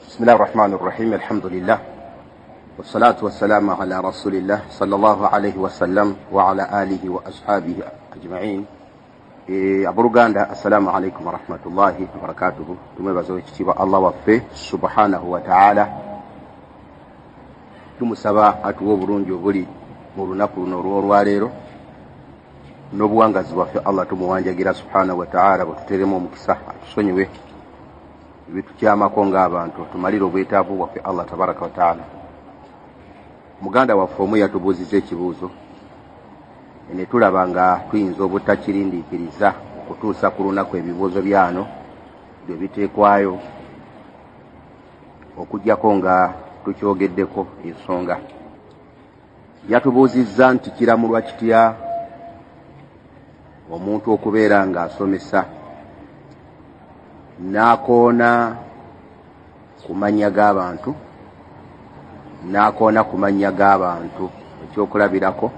بسم الله الرحمن الرحيم. الحمد لله والصلاة والسلام على رسول الله صلى الله عليه وسلم وعلى آله وأصحابه أجمعين. Aburuganda, assalamu alaikum wa rahmatullahi wa barakatuhu. Tumebaza ekitiibwa Allah waffe subhanahu wa ta'ala. Tumusaba atuwa obulungi obuli mu lunaku luno olw'olwaleero n'obuwangazi bwaffe Allah tumuwanjagira subhanahu wa ta'ala bwetuteremu omukisa atusonyiwe ebitukyamako ng'abantu tumalire obwetaavu bwaffe Allah tabaraka wa ta'ala. Muganda waffe omu yatubuuziza ekibuuzo ne tulaba nga tuyinza obutakirindiikiriza okutuusa ku lunaku ebibuuzo byano bye biteekwayo okuggyako nga tukyogeddeko ensonga. Yatubuuzizza nti kiramulwa kitya omuntu okubeera ng'asomesa n'akoona ku mannya g'abantu n'akoona ku mannya g'abantu. Ekyokulabirako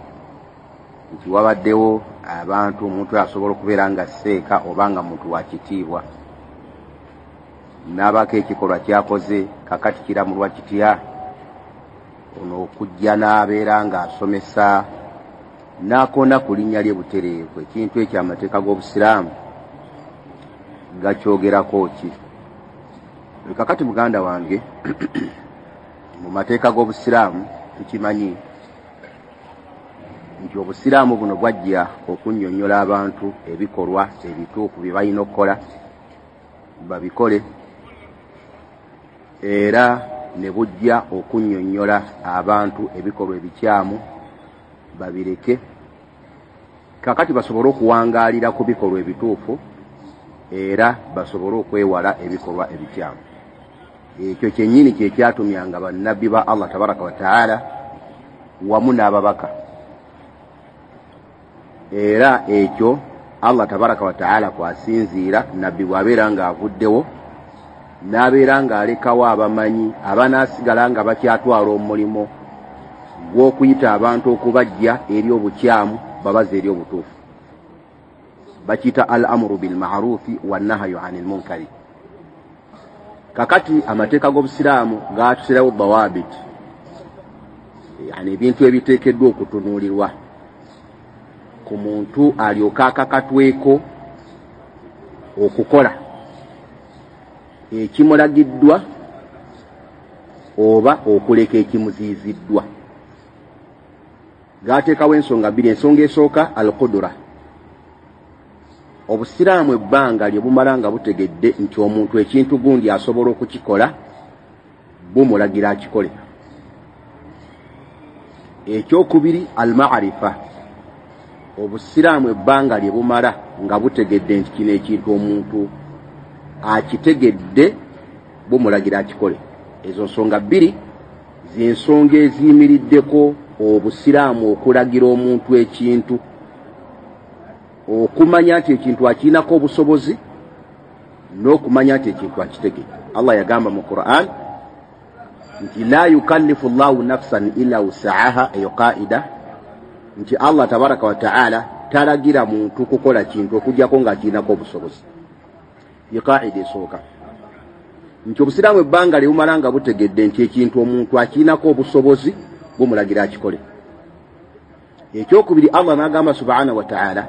nti wabaddewo abantu omuntu asobola okubeera nga seeka oba nga muntu wa kitiibwa n'abaako ekikolwa kyakoze kakati kiramulwa kitya ono okujja n'abeera ng'asomesa n'akoona ku linnya lye butereevu. Ekintu ekyo amateeka g'Obusiraamu gakyogerako ki? Kakati muganda wange mu mateeka g'Obusiraamu tukimanyi nti Obusiraamu buno bwajja okunnyonnyola abantu ebikolwa ebituufu bye balina okukola babikole, era ne bujja okunnyonnyola abantu ebikolwa ebikyamu babireke, kakati basobole okuwangaalira ku bikolwa ebituufu era basobole okwewala ebikolwa ebikyamu. Ekyo kyennyini kye kyatumyanga bannabbi ba Allah tabaraka wa ta'ala wamu n'ababaka. Era ekyo Allah tabaraka wa ta'ala kwasinziira nabbi bw'abeera ng'avuddewo n'abeera ng'alekawo abamanyi abanaasigala nga bakyatwala omulimu gw'okuyita abantu okubajja eri obukyamu babaze eri obutuufu. Bakiyita al-amru bil ma'rufi wan nahyu 'anil munkari. Kakati amateeka g'Obusiraamu gaatusirawo dawabit, yani ebintu ebiteekeddwa okutunuulirwa ku muntu alyoka akakatweko okukola ekimulagiddwa oba okuleka ekimuziiziddwa. Gaateekawo ensonga bbiri. Ensonga esooka al-qudura. Obusiraamu ebbanga lye bumala nga butegedde nti omuntu ekintu gundi asobola okukikola bumulagira akikole. Ekyokubiri al-ma'arifa. Obusiraamu ebbanga lye bumala nga butegedde nti kino ekintu omuntu akitegedde bumulagira akikole. Ezo nsonga bbiri z'ensonga eziyimiriddeko Obusiraamu okulagira omuntu ekintu, okumanya nti ekintu akiinako obusobozi n'okumanya nti ekintu akitegedde. Allah yagamba mu Qur'an nti la yukallifu Allahu nafsan illa wus'aha, eyo qaida nti Allah tabaraka wa ta'ala talagira muntu kukola kintu okujjako ng'akiinako obusobozi. Ye qaida esooka nti Obusiraamu ebbanga lye bumala nga butegedde nti ekintu omuntu akiinako obusobozi bumulagira akikole. Ekyokubiri Allah n'agamba subhanahu wa ta'ala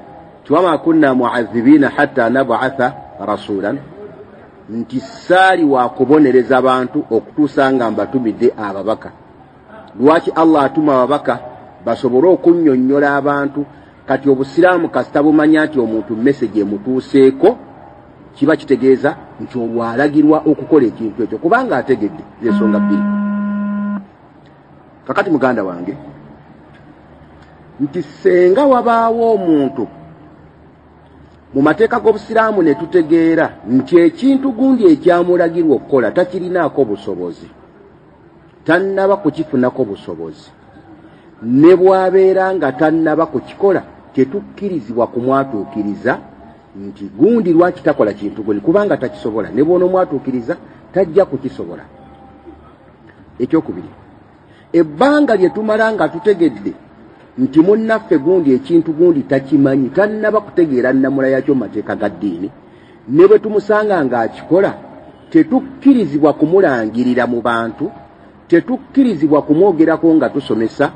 wama kunna mu'adhibina hatta nab'atha rasulan, nti saali wa kubonereza abantu okutuusa nga mbatumidde ababaka. Lwaki Allah atuma ababaka? Basobole okunnyonnyola abantu. Kati Obusiraamu kasita bumanya nti omuntu message emutuuseeko kiba kitegeeza nti olwalagirwa okukola ekintu ekyo kubanga ategedde. Z'ensonga bbiri. Kakati muganda wange nti senga wabaawo omuntu mu mateeka g'Obusiraamu ne tutegeera nti ekintu gundi ekyamulagirwa okukola takirinaako busobozi, tannaba kukifunako busobozi, ne bw'abeera nga tannaba kukikola tetukkirizibwa kumwatuukiriza nti gundi lwaki takola kintu gundi kubanga takisobola, ne bw'onomwatuukiriza tajja kukisobola. Ekyokubiri, ebbanga lye tumala nga tutegedde nti munnaffe gundi ekintu gundi takimanyi, tannaba kutegeera nnamula yakyo mu mateeka ga ddiini, ne bwe tumusanga ng'akikola tetukkirizibwa kumulangirira mu bantu, tetukkirizibwa kumwogerako nga tusomesa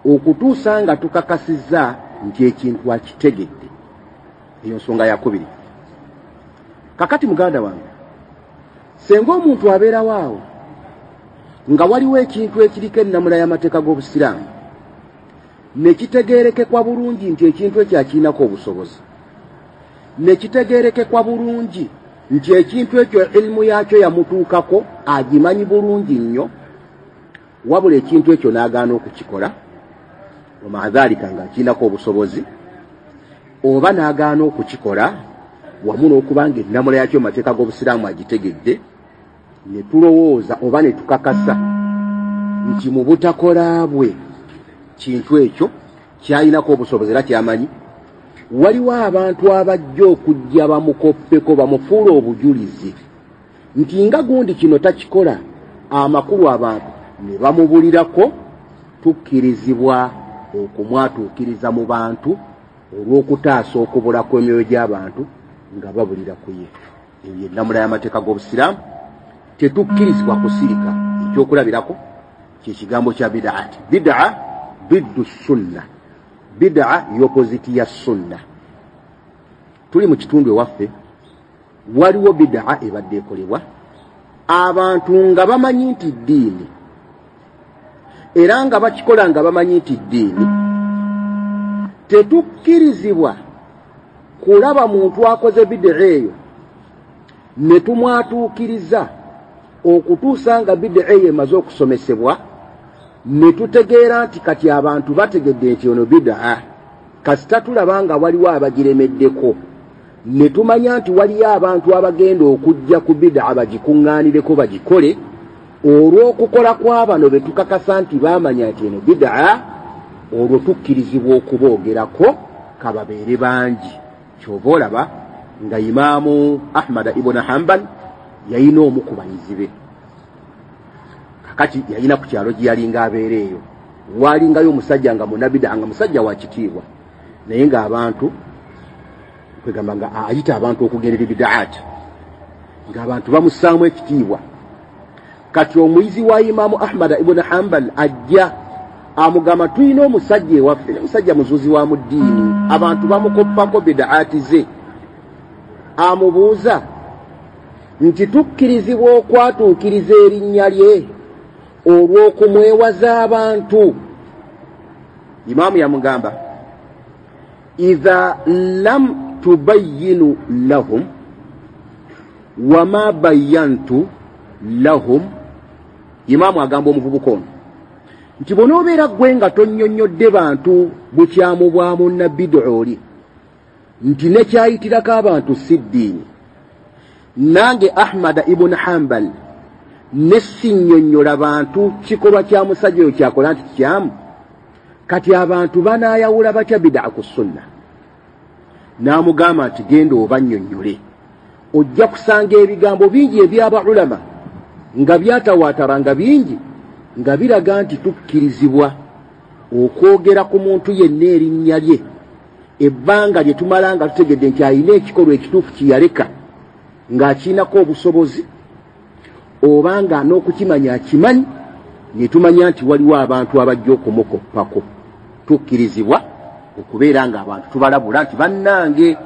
okutuusa nga tukakasizza nti ekintu akitegedde. Eyo nsonga yakubiri. Kakati muganda wange, senga omuntu abeerawo awo nga waliwo ekintu ekiriko ennamula y'amateeka g'Obusiraamu ne kitegeerekekwa bulungi nti ekintu ekyo akirinako obusobozi, ne kitegeerekekwa bulungi nti ekintu ekyo ilimu yaakyo yamutuukako agimanyi bulungi nnyo, wabula ekintu ekyo n'agaana okukikola omaadhalika nga akirinako obusobozi, oba n'agaana okukikola wamu n'okubanga ennamula yaakyo mateeka g'Obusiraamu agitegedde, ne tulowooza oba ne tukakasa nti mu butakola bwe kintu ekyo kyalinako obusobozi era kyamanyi, waliwo abantu abajja okujja bamukoppeko bamufuula obujulizi nti nga gundi kino takikola, amakulu abantu ne bamubulirako, tukkirizibwa okumwatuukiriza mu bantu olw'okutaasa okubula kw'emyoyo gy'abantu nga babulira ku ye. Eyo y'ennamula y'amateeka g'Obusiraamu. Tetukkirizibwa kusirika. Ekyokulabirako kyekigambo kya bid'ati. Bid'a biddu sunna. Bid'a y'opposite ya sunna. Tuli mu kitundu ewaffe waliwo bid'a ebadde ekolebwa abantu nga bamanyi nti ddiini, era nga bakikola nga bamanyi nti ddiini. Tetukkirizibwa kulaba muntu akoze bid'a eyo ne tumwatuukiriza okutuusa nga bid'a eyo emaze okusomesebwa, ne tutegeera nti kati abantu bategedde nti ono bid'a, kasita tulaba nga waliwo abagiremeddeko, ne tumanya nti waliyo abantu abagenda okujja ku bid'a bagikuŋŋaanireko bagikole, olw'okukola kw'abano be tukakasa nti baamanya nti eno bid'a, olwo tukkirizibwa okuboogerako kababeere bangi. Kyova olaba nga Imaamu Ahmad ibn Hanbal yalina omu ku bayizi be. Kakati yalina ku kyalo gye yalinga abeera eyo, waalingayo omusajja nga munabida nga musajja wa kitiibwa, naye ng'abantu kwegamba nga ayita abantu okugendera bid'aati, ng'abantu bamussaamu ekitiibwa. Kati omuyizi wa Imaamu Ahmad ibn Hanbal ajja amugamba tulina omusajja ewaffe, omusajja muzuzi wa mu ddiini, abantu bamukoppako bid'aati ze. Amubuuza nti tukkirizibwa okwatuukiriza erinnya lye olw'okumwewaza abantu. Imaamu yamugamba idha lam tubayyinu lahum wama bayyantu lahum. Imaamu agamba omuvubuka ono nti bw'onoobeera ggwe nga tonnyonnyodde bantu bukyamu bwa munnabid'a oli nti nekyayitirako abantu si ddiini, nange Ahmad ibn Hanbal ne sinnyonnyola bantu kikolwa kya musajja oyo kyakola nti kyamu, kati abantu banaayawula batya bid'a ku sunna? N'amugamba nti genda obannyonnyole, ojja kusanga ebigambo bingi ebyaba ulama nga byatawaataranga bingi nga biraga nti tukkirizibwa okwogera ku muntu yenna erinnya lye ebbanga lye tumala nga tutegedde nti alina ekikolwa ekituufu kiyaleka ng'akiinako obusobozi, obanga n'okukimanya akimanyi, ne tumanya nti waliwo abantu abajja okumukoppako. Tukkirizibwa okubeera ng'abantu tubalabula nti bannange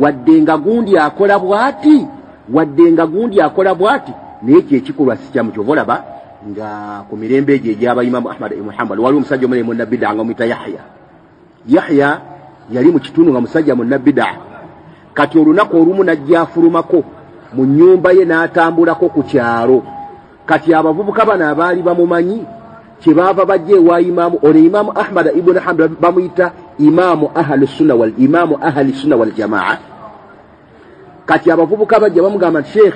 wadde nga gundi akola bw'ati, wadde nga gundi akola bw'ati, naye kyekikolwa si kyamu. Kyova olaba nga ku mirembe egyo egy'aba Imaamu Ahmad ibn Hanbal waliwo omusajja omulala munnabid'a nga muyita Yahya. Yahya yali mu kitundu nga musajja munnabid'a. Kati olunaku olumu najja afulumako mu nnyumba ye n'atambulako ku kyalo. Kati abavubuka bano abaali bamumanyi kyebaava bajja ewa Imaamu ono. Imaamu Ahmad ibn Hanbal bamuyita Imaamu ahli sunna wal jamaa. Kati abavubuka bajja bamugamba nti Sheikh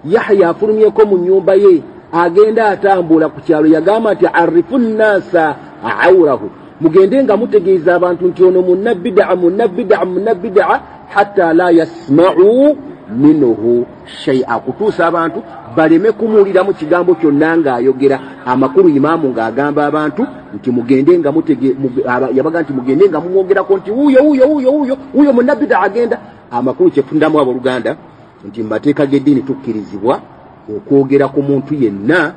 Yahya afulumyeko mu nnyumba ye agenda atambula ku kyalo, yagamba nti arifu nnasa awrahu, mugende nga mutegeeza abantu nti ono munnabid'a hatta la yasma'u minhu shay'a, kutuusa abantu baleme kumuwuliramu kigambo kyonna ng'ayogera amakulu. Imaamu ng'agamba abantu nti mugende nga yabaga nti mugende nga mumwogerako nti wuyo munnabid'a agenda. Amakulu kyefundamu abooluganda nti mu mateeka g'eddiini tukkirizibwa okwogera ku muntu yenna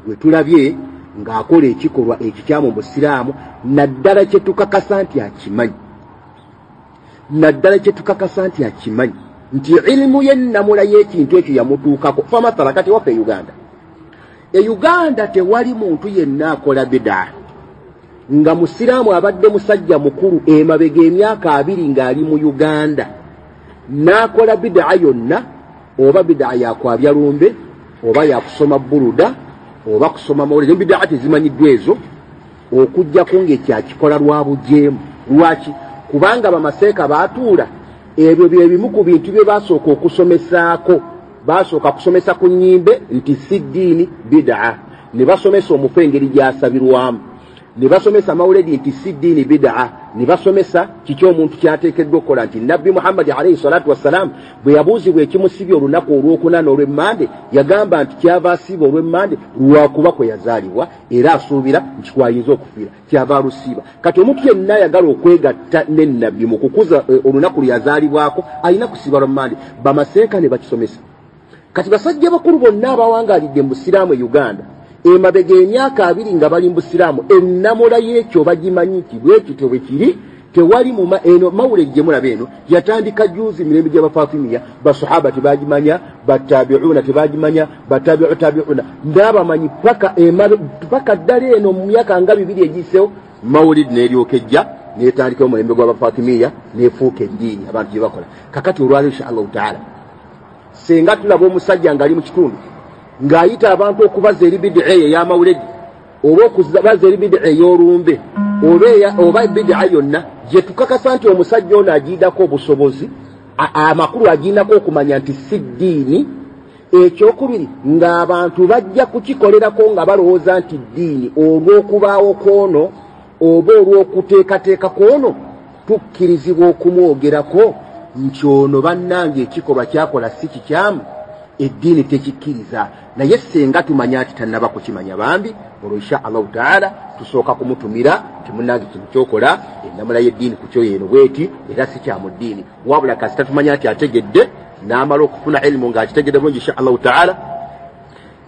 gwe tulabye ng'akola ekikolwa ekikyamu mu busiraamu naddala kye tukakasa nti akimanyi nti ilimu y'ennamula y'ekintu ekyo yamutuukako. Famathala kati waffe Uganda tewali muntu yenna akola bidaa nga musiraamu abadde musajja mukulu emabega emyaka 2 ng'ali mu Uganda n'akola bidaa yonna, oba bidaa yakwabya lumbe oba yakusoma buruda oba kusoma mawulire. Bidaa tezimanyiddwa ezo okujjako ng'ekyakikola lwa bujeemu. Lwaki? Kubanga bamaseeka baatuula ebyo bye bimu ku bintu bye basooka okusomesaako. Basooka kusomesa ku nnyimbe nti si ddiini bidaa, ne basomesa omufu engeri gy'asabirwamu, ne basomesa mawuledi nti si ddiini bidaa, ne basomesa kiki omuntu kyateekeddwa okukola nti Nabbi Muhammad alayhi salatu wassalaam bwe yabuuzibwa ekimusibya olunaku olwokuna n'olw'emmande yagamba nti kyava asiiba olw'emmande lwakuba kwe yazaalibwa era asuubira nti kwayinza okufiira kyava alusiiba. Kati omuntu yenna ayagala okwegatta ne Nabbi mu kukuza olunaku lwe yazaalibwako alina kusiiba lw'emmande. Bamaseeka ne bakisomesa. Kati basajja bakulu bonna abawangaalidde mu busiraamu e Uganda emabega emyaka 2 nga bali mu busiraamu ennamula y'ekyo bagimanyi nti bwekityo bwe kiri. Tewali eno mawulire gye mulaba eno yatandika juuzi mirembe gy'Abafaatimiya, basahaba tebagimanya, batabi'una tebagimanya, batabi'u tabi'una ndabamanyi paka ddala eno mu myaka nga 2 egiseewo mawulidi n'eryokejja n'etandika omulembe gw'Abafaatimiya n'efuuka eddiini abantu gye bakola. Kakati olwaleero insha Allahu taala senga tulaba omusajja ng'ali mu kitundu ng'ayita abantu okubaza eri bidaa ey'amawuledi oba okubaza eri bidaa ey'olumbe oba bidaa yonna gye tukakasa nti omusajja ono agiidako obusobozi amakulu agiinako okumanya nti si ddiini. Ekyokubiri ng'abantu bajja kukikolerako nga balowooza nti ddiini olw'okubaawo kwono oba olw'okuteekateeka kwono tukkirizibwa okumwogerako nti ono bannange ekikolwa kyakola si kikyamu, eddiini tekikkiriza. Naye senga tumanya nti tannaba kukimanya bambi, olwo insha Allahu taala tusooka kumutumira nti munnange kino kyokola ennamula y'eddiini ku kyo yeeno bweti era si kya mu ddiini. Wabula kasita tumanya nti ategedde n'amala okufuna ilimu ng'akitegedde bulungi insha Allahu taala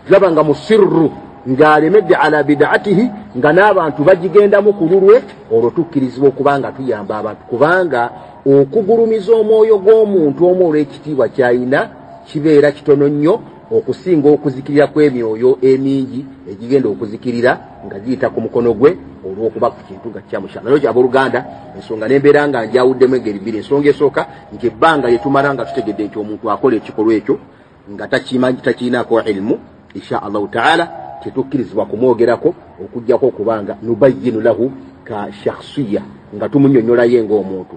tulaba nga musirru ng'alemedde ala bidaatihi nga n'abantu bagigendamu ku lulwe, olwo tukkirizibwa okubanga tuyamba abantu, kubanga okugulumiza omwoyo gw'omuntu omu olw'ekitiibwa ky'alina kibeera kitono nnyo okusinga okuzikirira kw'emyoyo emingi egigenda okuzikirira nga giyita ku mukono gwe olw'okuba ku kintu nga kyamushana. Lero ky'abooluganda ensonga n'embeera nga njawuddemu engeri bbiri. Ensonga esooka nti ebbanga lye tumala nga tutegedde nti omuntu akola ekikolwa ekyo nga takiinaako ilimu, insha Allahu taala tetukkirizibwa kumwogerako okuggyako okubanga nubayyinu lahu ka shakhsiya nga tumunyonnyola ng'omuntu.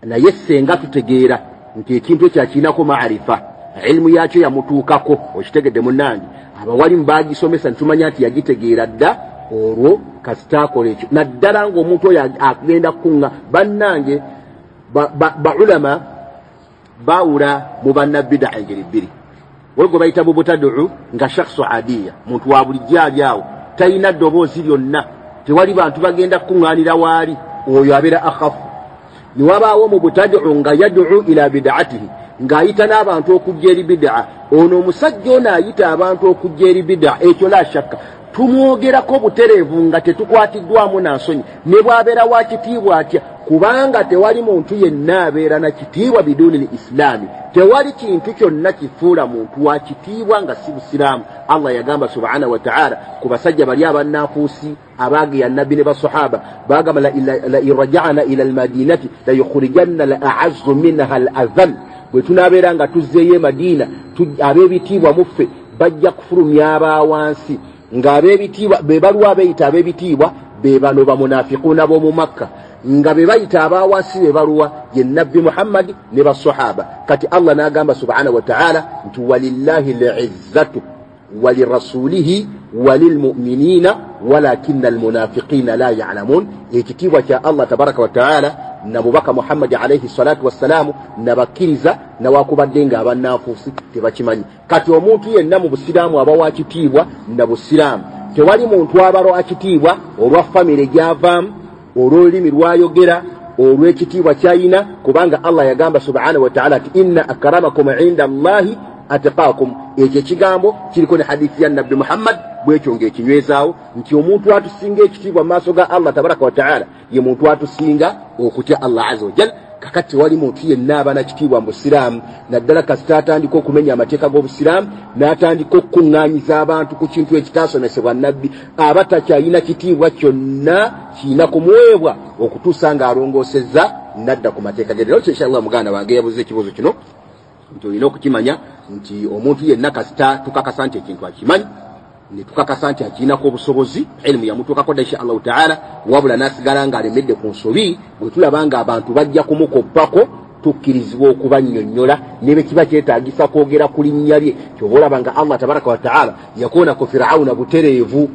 Naye senga tutegeera nti ekintu ekyo akiinako maarifa, ilimu yakyo yamutuukako, okitegedde munnange abawalimu baagisomesa ntumanya nti yagitegeera dda, olwo kasitaakola ekyo naddala ng'omuntu oyo agenda kukunga. Bannange baulama baawula mu bannabbidaa engeri bbiri. Waliwo gwe bayita mubutaduu nga shakhsu adiya, muntu wa bulijjo ali awo talina ddoboozi lyonna, tewali bantu bagenda kukuŋŋaanira waali, oyo abeera akhafu. Niwabaawo mubutaduu nga yad'u ila bidaatihi ng'ayita n'abantu okujja eri bidaa. Ono omusajja ono ayita abantu okujja eri bidaa, ekyo la shakka tumwogerako butereevu nga tetukwatiddwamu na nsonyi ne bw'abeera wa kitiibwa atya, kubanga tewali muntu yenna abeera na kitiibwa biduuni lislaami. Tewali kintu kyonna kifuula muntu wa kitiibwa nga si busiraamu. Allah yagamba subhanahu wa ta'ala ku basajja bali abannaafuusi abaageya Nabbi ne basahaba bagamba la irja'na ila almadinati la yukhrijanna la a'azzu minha al-adhall. Bwe tunaabeera nga tuzzeeyo e Madiina ab'ebitiibwa muffe bajja kufulumya abaawansi, ng'ab'ebitiibwa be baluwa beeyita ab'ebitiibwa be bano bamunafiquuna b'omu Makka, nga be bayita abaawansi be baluwa ye Nabbi Muhammad ne basahaba. Kati Allah n'agamba subhanahu wa ta'ala nti walillahi al-izzatu walirasulihi walilmu'minina walakinna almunafiqina la ya'lamun. Ekitiibwa kya Allah tabaraka wa ta'ala na mubaka Muhammad alayhi salatu wassalamu nabakkiriza nawakubadde nga abannaafuusi tebakimanyi. Kati omuntu yenna mu busiraamu aba wa kitiibwa na busiraamu. Tewali muntu abaro akitiibwa olwa famire gyavaamu, olw'olulimi lwayogera, olw'ekitiibwa kyayina, kubanga Allah yagamba subhanahu wa ta'ala ati inna akramakum inda Allahi atqakum ekyo kigambo kiriko ne hadithi ya nabbi Muhammad bwekyo ng'ekinywezaawo nti omuntu atusinga ekitiibwa mu maaso ga Allah tabaraka wa taala ye muntu atusinga okutya Allah azza wa jalla. Kakati wali muntu yenna abana kitiibwa mu Busiraamu naddala kasita atandika okumenya amateeka g'Obusiraamu n'atandika okuŋŋaanyiza abantu ku kintu ekitaasomesebwa nabbi aba takyalina kitiibwa kyonna kiina kumuweebwa okutuusa ng'alongoosezza nadda ku mateeka ge. Lero inshallah muganda wange yabuze ekibuuzo kino nti olina okukimanya nti omuntu yenna kasita tukakasa nti ekintu akimanyi ne tukakasa nti akiinako obusobozi ilmu yamutuukako dda inshallah taala wabula n'asigala ng'alemedde ku nsobi bwe tulaba nga abantu bajja kumukoppako tukkirizibwa okubannyonnyola ne bwe kiba kyetaagisa kwogera ku linnya lye. Kyoba olaba nga Allah tabaraka wa taala yakoonako Firawuna butereevu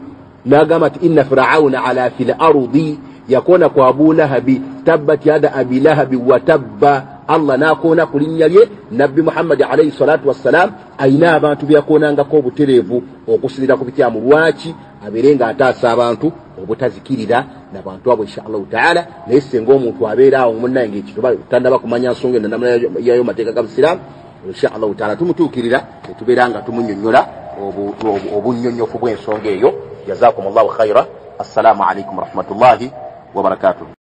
n'agamba nti inna Firawuna ala fil ardi yakoona ku Abu Lahabi tabbat yada abi lahabi wa tabba. Allah n'akoona ku linnya lye nabbi Muhammad alayhi salatu wassalam ayina abantu byakoonangako obutereevu okusinziira ku bikyamu lwaki abeere ng'ataasa abantu obutazikirira nabantu abo inshallah taala. Naye senga omuntu abeera awo munnaye ng'ekito tandaba kumanya nsonga eno namula yayo mateeka ga Busiraamu inshallah taala tumutuukirira netubeera nga tumunnyonnyola obunnyonnyofu bw'ensonga eyo. Jazakumullahu khaira. Assalamu alaikum warahmatullahi wabarakatuh.